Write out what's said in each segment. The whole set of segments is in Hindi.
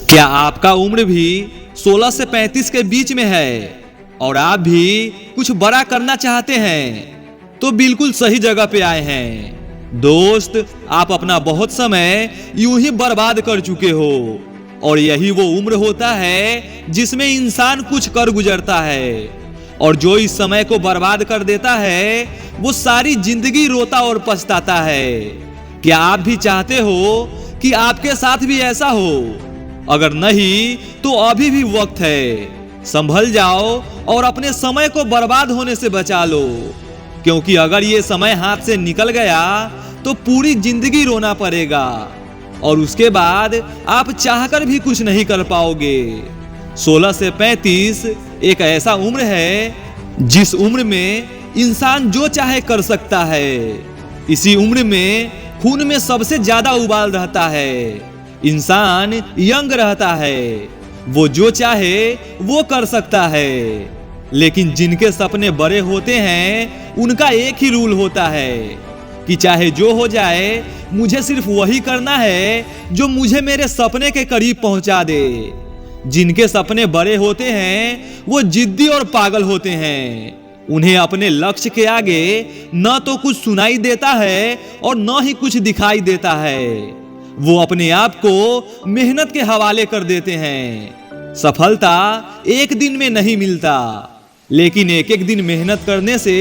क्या आपका उम्र भी 16 से 35 के बीच में है और आप भी कुछ बड़ा करना चाहते हैं तो बिल्कुल सही जगह पे आए हैं। दोस्त, आप अपना बहुत समय यूं ही बर्बाद कर चुके हो और यही वो उम्र होता है जिसमें इंसान कुछ कर गुजरता है, और जो इस समय को बर्बाद कर देता है वो सारी जिंदगी रोता और पछताता है। क्या आप भी चाहते हो कि आपके साथ भी ऐसा हो? अगर नहीं तो अभी भी वक्त है, संभल जाओ और अपने समय को बर्बाद होने से बचा लो, क्योंकि अगर ये समय हाथ से निकल गया तो पूरी जिंदगी रोना पड़ेगा और उसके बाद आप चाहकर भी कुछ नहीं कर पाओगे। 16 से 35 एक ऐसा उम्र है जिस उम्र में इंसान जो चाहे कर सकता है। इसी उम्र में खून में सबसे ज्यादा उबाल रहता है, इंसान यंग रहता है, वो जो चाहे वो कर सकता है। लेकिन जिनके सपने बड़े होते हैं उनका एक ही रूल होता है कि चाहे जो हो जाए मुझे सिर्फ वही करना है जो मुझे मेरे सपने के करीब पहुंचा दे। जिनके सपने बड़े होते हैं वो जिद्दी और पागल होते हैं। उन्हें अपने लक्ष्य के आगे न तो कुछ सुनाई देता है और न ही कुछ दिखाई देता है। वो अपने आप को मेहनत के हवाले कर देते हैं। सफलता एक दिन में नहीं मिलता, लेकिन एक एक दिन मेहनत करने से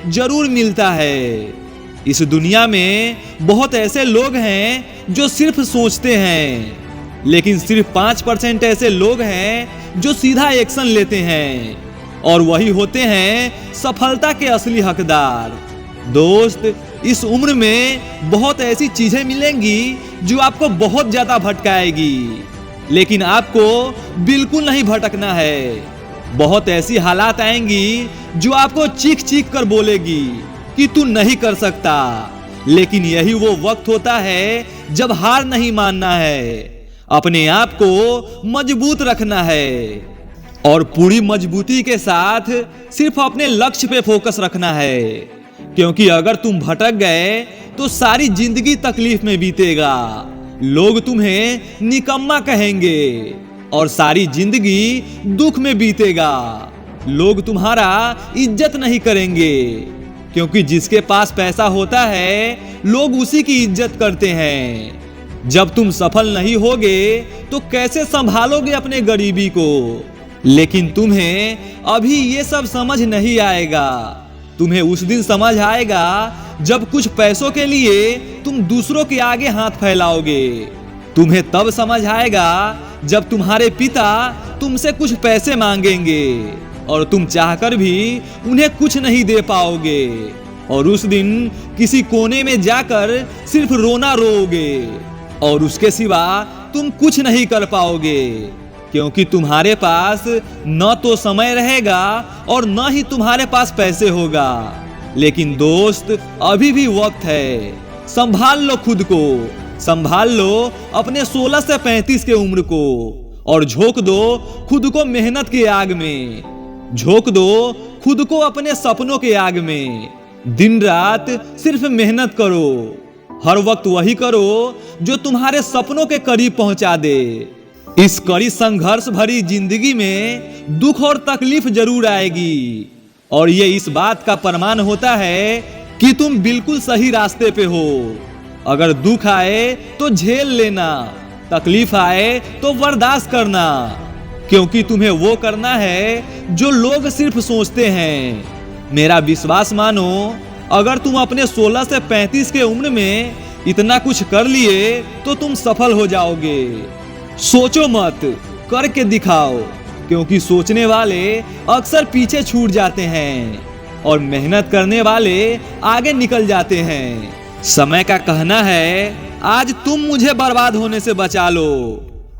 जरूर मिलता है। इस दुनिया में बहुत ऐसे लोग हैं जो सिर्फ सोचते हैं, लेकिन सिर्फ 5% ऐसे लोग हैं जो सीधा एक्शन लेते हैं, और वही होते हैं सफलता के असली हकदार। दोस्त, इस उम्र में बहुत ऐसी चीजें मिलेंगी जो आपको बहुत ज्यादा भटकाएगी, लेकिन आपको बिल्कुल नहीं भटकना है। बहुत ऐसी हालात आएंगी जो आपको चीख चीख कर बोलेगी कि तू नहीं कर सकता, लेकिन यही वो वक्त होता है जब हार नहीं मानना है, अपने आप को मजबूत रखना है और पूरी मजबूती के साथ सिर्फ अपने लक्ष्य पे फोकस रखना है। क्योंकि अगर तुम भटक गए तो सारी जिंदगी तकलीफ में बीतेगा। लोग तुम्हें निकम्मा कहेंगे और सारी जिंदगी दुख में बीतेगा। लोग तुम्हारा इज्जत नहीं करेंगे, क्योंकि जिसके पास पैसा होता है लोग उसी की इज्जत करते हैं। जब तुम सफल नहीं होगे तो कैसे संभालोगे अपने गरीबी को? लेकिन तुम्हें अभी ये सब समझ नहीं आएगा। तुम्हें उस दिन समझ आएगा जब कुछ पैसों के लिए तुम दूसरों के आगे हाथ फैलाओगे। तुम्हें तब समझ आएगा जब तुम्हारे पिता तुमसे कुछ पैसे मांगेंगे और तुम चाहकर भी उन्हें कुछ नहीं दे पाओगे, और उस दिन किसी कोने में जाकर सिर्फ रोना रोओगे और उसके सिवा तुम कुछ नहीं कर पाओगे, क्योंकि तुम्हारे पास न तो समय रहेगा और न ही तुम्हारे पास पैसे होगा। लेकिन दोस्त, अभी भी वक्त है, संभाल लो खुद को, संभाल लो अपने 16 से 35 के उम्र को, और झोंक दो खुद को मेहनत के आग में, झोंक दो खुद को अपने सपनों के आग में। दिन रात सिर्फ मेहनत करो, हर वक्त वही करो जो तुम्हारे सपनों के करीब पहुंचा दे। इस कड़ी संघर्ष भरी जिंदगी में दुख और तकलीफ जरूर आएगी, और ये इस बात का प्रमाण होता है कि तुम बिल्कुल सही रास्ते पे हो। अगर दुख आए तो झेल लेना, तकलीफ आए तो बर्दाश्त करना, क्योंकि तुम्हें वो करना है जो लोग सिर्फ सोचते हैं। मेरा विश्वास मानो, अगर तुम अपने 16 से 35 के उम्र में इतना कुछ कर लिए तो तुम सफल हो जाओगे। सोचो मत, करके दिखाओ, क्योंकि सोचने वाले अक्सर पीछे छूट जाते हैं और मेहनत करने वाले आगे निकल जाते हैं। समय का कहना है, आज तुम मुझे बर्बाद होने से बचा लो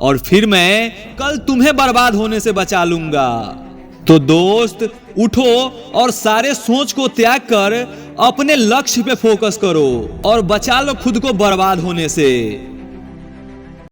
और फिर मैं कल तुम्हें बर्बाद होने से बचा लूंगा। तो दोस्त, उठो और सारे सोच को त्याग कर अपने लक्ष्य पे फोकस करो और बचा लो खुद को बर्बाद होने से।